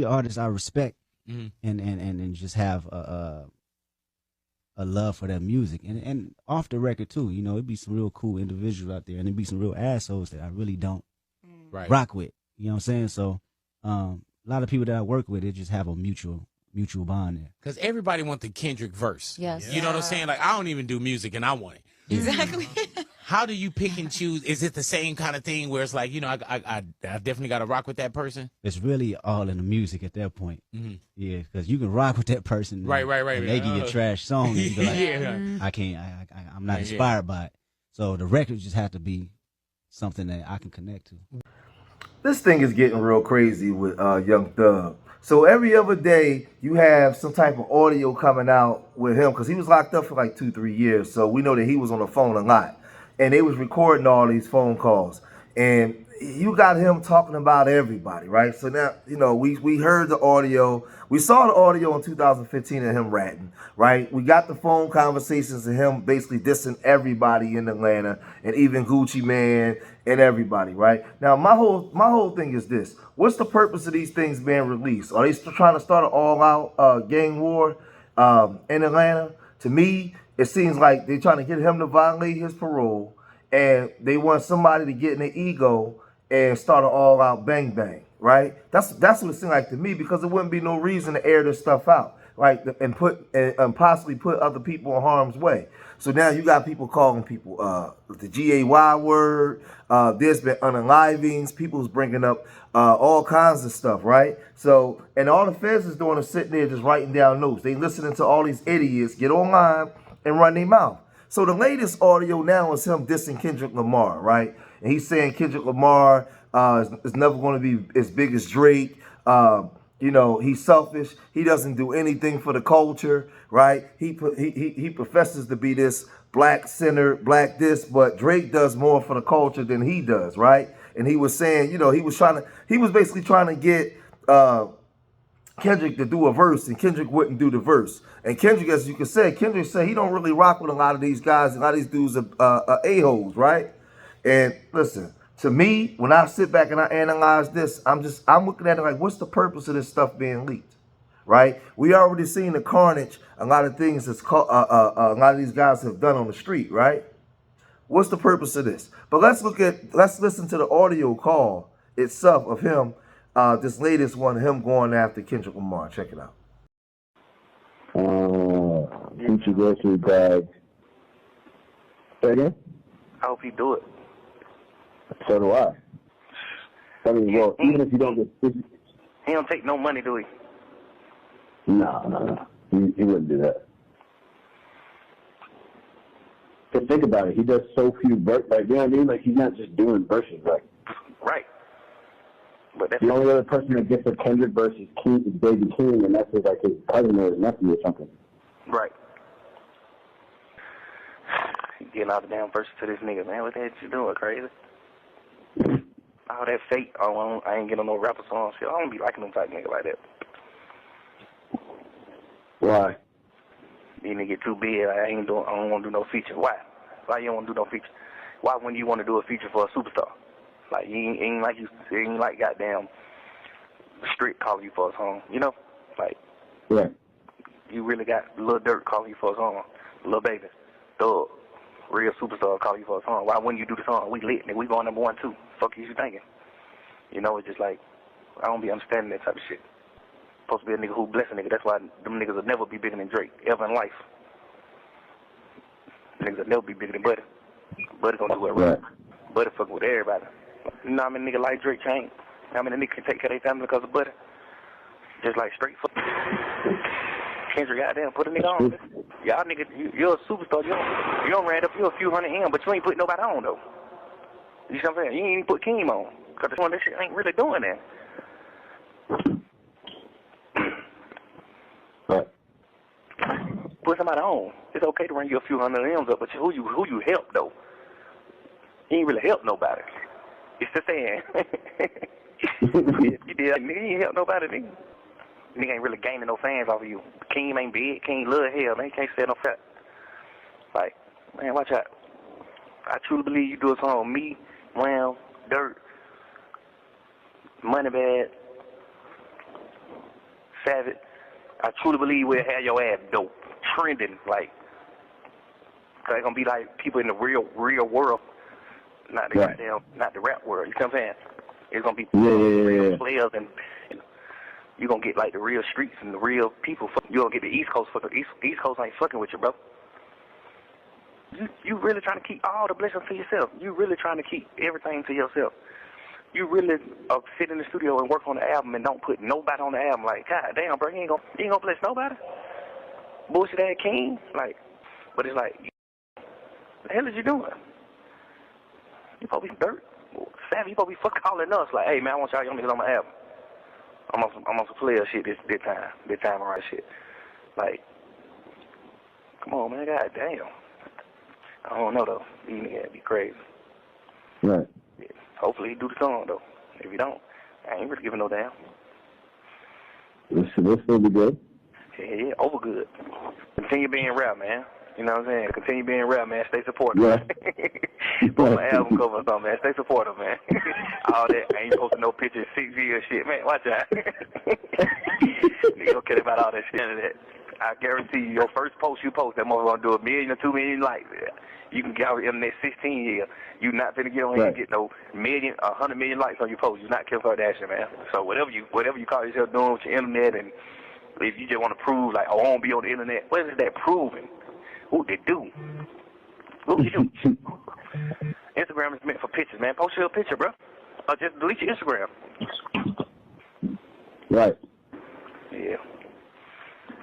artists I respect Mhm. and just have a love for their music and off the record too. You know, it'd be some real cool individuals out there, and it'd be some real assholes that I really don't Right. rock with. You know what I'm saying? So, a lot of people that I work with, it just have a mutual bond there. Because everybody want the Kendrick verse. Yes. You know what I'm saying? Like, I don't even do music and I want it. Exactly. How do you pick and choose? Is it the same kind of thing where it's like, I definitely got to rock with that person? It's really all in the music at that point. Mm-hmm. Yeah, because you can rock with that person, Right. and they give you a trash song, and you be like, Yeah. I can't, I'm not inspired by it. So the record just have to be something that I can connect to. This thing is getting real crazy with Young Thug. So every other day you have some type of audio coming out with him because he was locked up for like 2-3 years. So we know that he was on the phone a lot, and they was recording all these phone calls, and you got him talking about everybody, right? So now we heard the audio, we saw the audio in 2015 of him ratting, right? We got the phone conversations of him basically dissing everybody in Atlanta and even Gucci Man and everybody, right? Now my whole thing is this: what's the purpose of these things being released? Are they still trying to start an all-out gang war in Atlanta? To me, it seems like they're trying to get him to violate his parole, and they want somebody to get in their ego and start an all-out bang bang, right? That's what it seemed like to me, because there wouldn't be no reason to air this stuff out, right? And possibly put other people in harm's way. So now you got people calling people the GAY word. There's been unalivings. People's bringing up all kinds of stuff, right? So, and all the feds is doing is sitting there just writing down notes. They listening to all these idiots get online and run their mouth. So the latest audio now is him dissing Kendrick Lamar, right? And he's saying Kendrick Lamar is never going to be as big as Drake. He's selfish. He doesn't do anything for the culture, right? He professes to be this black sinner, black this, but Drake does more for the culture than he does, right? And he was saying, he was basically trying to get Kendrick to do a verse, and Kendrick wouldn't do the verse. And Kendrick, as you can say, Kendrick said he don't really rock with a lot of these guys. A lot of these dudes are a-holes, right? And listen, to me, when I sit back and I analyze this, I'm looking at it like, what's the purpose of this stuff being leaked, right? We already seen the carnage, a lot of things a lot of these guys have done on the street, right? What's the purpose of this? But let's listen to the audio call itself of him, this latest one, him going after Kendrick Lamar. Check it out. Future grocery bag. Say again? I hope he do it. So do I. I mean, well, even if you don't get... He don't take no money, do he? No. He wouldn't do that. But think about it. He does so few verses. Like, you know what I mean? Like, he's not just doing verses. Like, right. But that's the only other person that gets a Kendrick verse is Baby King, and that's like his cousin or his nephew or something. Right. He getting all the damn verses to this nigga, man. What the heck you doing, crazy? All that fake. I ain't getting no rapper song shit. I don't be liking them type nigga like that. Why? These nigga get too big. I don't want to do no feature. Why? Why you don't want to do no feature? Why when you want to do a feature for a superstar? Like, you ain't like goddamn Street calling you for a song, you know? Like, yeah. You really got Lil Durk calling you for a song, Lil Baby, Thug, real superstar calling you for a song. Why wouldn't you do the song? We lit, nigga. We going number 1, 2. Fuck you thinking? You know, it's just like, I don't be understanding that type of shit. Supposed to be a nigga who bless a nigga. That's why them niggas will never be bigger than Drake, ever in life. Niggas will never be bigger than Buddy. Buddy gonna do it right. Buddy fucking with everybody. You know how many niggas like Drake change? How many niggas can take care of their family because of Buddy? Just like straight fuck. Kendrick, goddamn, put a nigga on. Y'all niggas, you're a superstar. You don't ran up you a few hundred M, but you ain't put nobody on though. You see what I'm saying? You ain't even put Keem on. Cause this one, this shit ain't really doing that. Put somebody on. It's okay to run you a few hundred M's up, but who you help though? You ain't really help nobody. It's the saying. You did, nigga, you ain't help nobody, nigga. Nigga ain't really gaining no fans off of you. Keem ain't big. Keem love hell. They can't sell no fat. Like, man, watch out. I truly believe you do a song with me, Ram, Dirt, Moneybag, Savage, I truly believe we'll have your ass dope, trending, like, they're gonna be like people in the real world, not the goddamn, not the rap world. You know what I'm saying? It's gonna be real players, and you're gonna get like the real streets and the real people. You're gonna get the East Coast. East Coast ain't fucking with you, bro. You really trying to keep all the blessings to yourself. You really trying to keep everything to yourself. You really sit in the studio and work on the album and don't put nobody on the album. Like, God damn, bro, you ain't gonna bless nobody. Bullshit ass king, like. But it's like, what the hell is you doing? You supposed to be dirt. Savvy, you supposed to be fucking calling us like, hey man, I want y'all young niggas on my album. I'm on some player shit this time around shit. Like, come on man, god damn. I don't know though. These niggas be crazy. Right. Yeah. Hopefully he do the song though. If he don't, I ain't really giving no damn. This will be good. Yeah, over good. Continue being rap, man. You know what I'm saying? Continue being rap, man. Stay supportive. Yeah. Put my album cover or something, man. Stay supportive, man. All that. I ain't posting no pictures 6 years shit, man. Watch out. Nigga don't care about all that shit. I guarantee you, your first post you post, that motherfucker gonna do 1 million or 2 million likes. You can get out in the next 16 years. You not finna get on here and get no 100 million likes on your post. You not Kim Kardashian, man. So whatever you call yourself doing with your internet, and if you just want to prove like, oh, I won't be on the internet, what is that proving? What they do? What you do? Instagram is meant for pictures, man. Post your picture, bro. Or just delete your Instagram. Right. Yeah.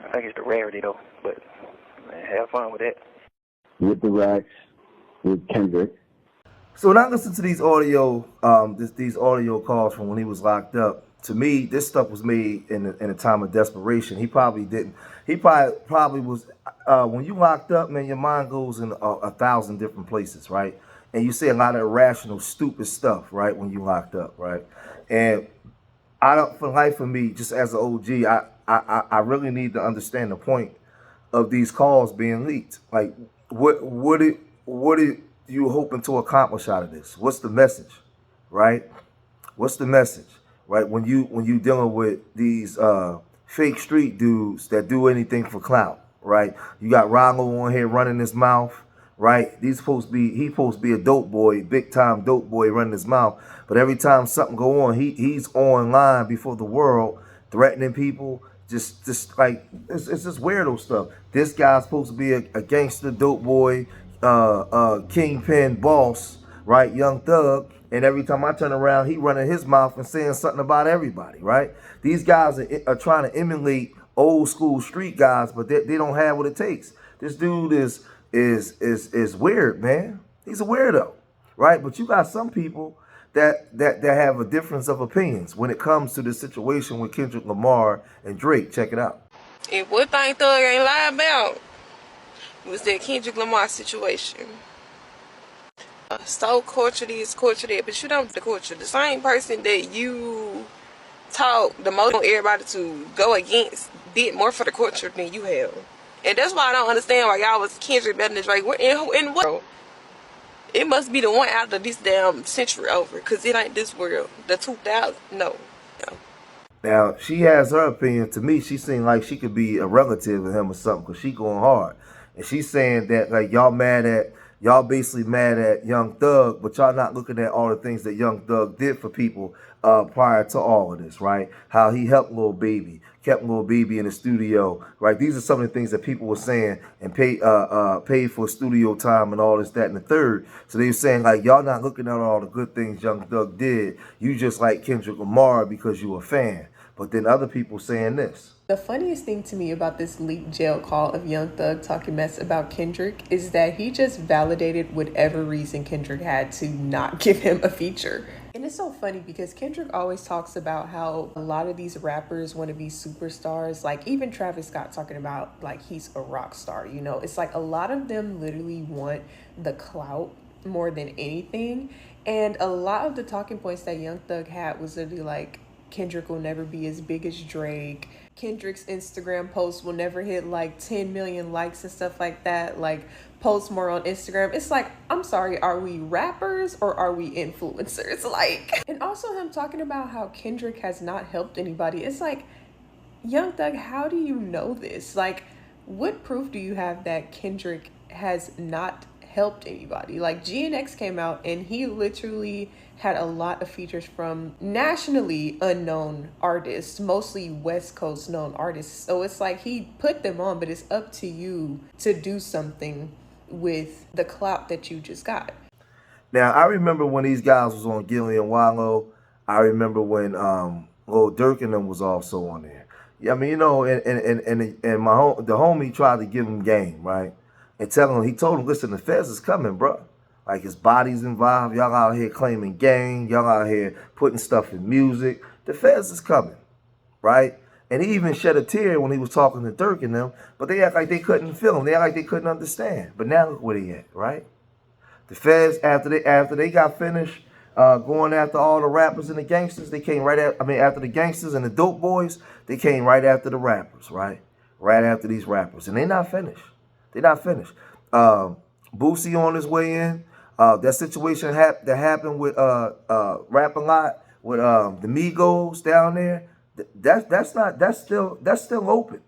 I think it's the rarity though, but man, have fun with that. With the racks, with Kendrick. So when I listen to these audio, these audio calls from when he was locked up, to me, this stuff was made in a time of desperation. He probably didn't. He probably was. When you locked up, man, your mind goes in 1,000 different places, right? And you say a lot of irrational, stupid stuff, right? When you locked up, right? And I don't, for life of me, just as an OG, I really need to understand the point of these calls being leaked. Like, what are you hoping to accomplish out of this? What's the message, right? What's the message, right? When you dealing with these fake street dudes that do anything for clout, right? You got Rollo on here running his mouth, right? He's supposed to be a dope boy, big time dope boy running his mouth. But every time something go on, he's online before the world, threatening people. Just like it's just weirdo stuff. This guy's supposed to be a gangster dope boy, kingpin boss, right? Young Thug. And every time I turn around, he running his mouth and saying something about everybody, right? These guys are trying to emulate old school street guys, but they don't have what it takes. This dude is weird, man. He's a weirdo, right? But you got some people that have a difference of opinions when it comes to this situation with Kendrick Lamar and Drake. Check it out. And one thing Thug ain't lie about was that Kendrick Lamar situation. So culture this, culture that, but you don't the culture. The same person that you taught the most on everybody to go against did more for the culture than you have. And that's why I don't understand why y'all was Kendrick better than Drake. In what? It must be the one after this damn century over, because it ain't this world. The 2000, no. Now, she has her opinion. To me, she seemed like she could be a relative of him or something, because she going hard. And she's saying that, like, y'all basically mad at Young Thug, but y'all not looking at all the things that Young Thug did for people prior to all of this, right? How he helped Lil Baby, kept Lil Baby in the studio, right? These are some of the things that people were saying, and paid for studio time and all this, that, and the third. So they were saying, like, y'all not looking at all the good things Young Thug did. You just like Kendrick Lamar because you a fan. But then other people saying this. The funniest thing to me about this leaked jail call of Young Thug talking mess about Kendrick is that he just validated whatever reason Kendrick had to not give him a feature. And it's so funny because Kendrick always talks about how a lot of these rappers want to be superstars. Like even Travis Scott talking about like he's a rock star, you know. It's like a lot of them literally want the clout more than anything. And a lot of the talking points that Young Thug had was literally like, Kendrick will never be as big as Drake. Kendrick's Instagram posts will never hit like 10 million likes and stuff like that. Like post more on Instagram. It's like, I'm sorry, are we rappers or are we influencers? Like, and also him talking about how Kendrick has not helped anybody. It's like, Young Thug, how do you know this? Like, what proof do you have that Kendrick has not helped anybody? Like, GNX came out and he literally had a lot of features from nationally unknown artists, mostly West Coast known artists. So it's like he put them on, but it's up to you to do something with the clout that you just got. Now, I remember when these guys was on Gilly and Wallow. I remember when Lil Durk and them was also on there. Yeah, I mean, you know, and my the homie tried to give him game, right? And he told him, listen, the feds is coming, bro. Like, his body's involved. Y'all out here claiming gang. Y'all out here putting stuff in music. The feds is coming, right? And he even shed a tear when he was talking to Durk and them, but they act like they couldn't feel him. They act like they couldn't understand. But now look where they at, right? The feds, after they got finished going after all the rappers and the gangsters, they came right at, after the gangsters and the dope boys, they came right after the rappers, right? Right after these rappers. And they not finished. They not finished. Boosie on his way in. That situation that happened with Rap a Lot with the Migos down there. That's still open.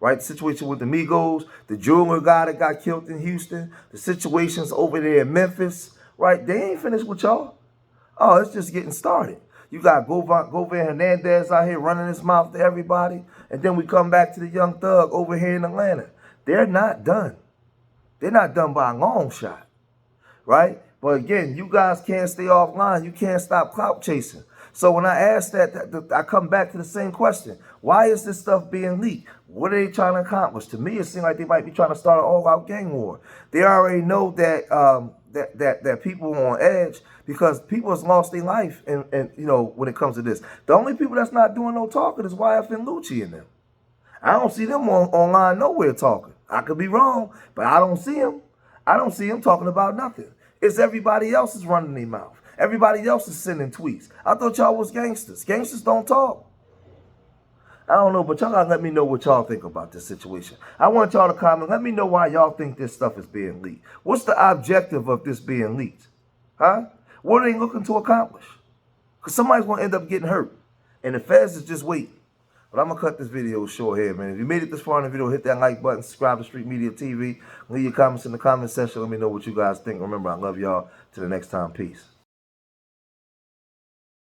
Right, the situation with the Migos, the jeweler guy that got killed in Houston, the situations over there in Memphis, right? They ain't finished with y'all. Oh, it's just getting started. You got Govan Hernandez out here running his mouth to everybody, and then we come back to the Young Thug over here in Atlanta. They're not done. They're not done by a long shot, right? But again, you guys can't stay offline. You can't stop clout chasing. So when I ask that, I come back to the same question. Why is this stuff being leaked? What are they trying to accomplish? To me, it seems like they might be trying to start an all-out gang war. They already know that that people are on edge because people has lost their life and you know, when it comes to this. The only people that's not doing no talking is YF and Lucci and them. I don't see them online nowhere talking. I could be wrong, but I don't see them. I don't see them talking about nothing. It's everybody else is running their mouth. Everybody else is sending tweets. I thought y'all was gangsters. Gangsters don't talk. I don't know, but y'all gotta let me know what y'all think about this situation. I want y'all to comment. Let me know why y'all think this stuff is being leaked. What's the objective of this being leaked? Huh? What are they looking to accomplish? Because somebody's gonna end up getting hurt. And the feds is just waiting. But I'm going to cut this video short here, man. If you made it this far in the video, hit that like button, subscribe to Street Media TV. Leave your comments in the comment section. Let me know what you guys think. Remember, I love y'all. Till the next time, peace.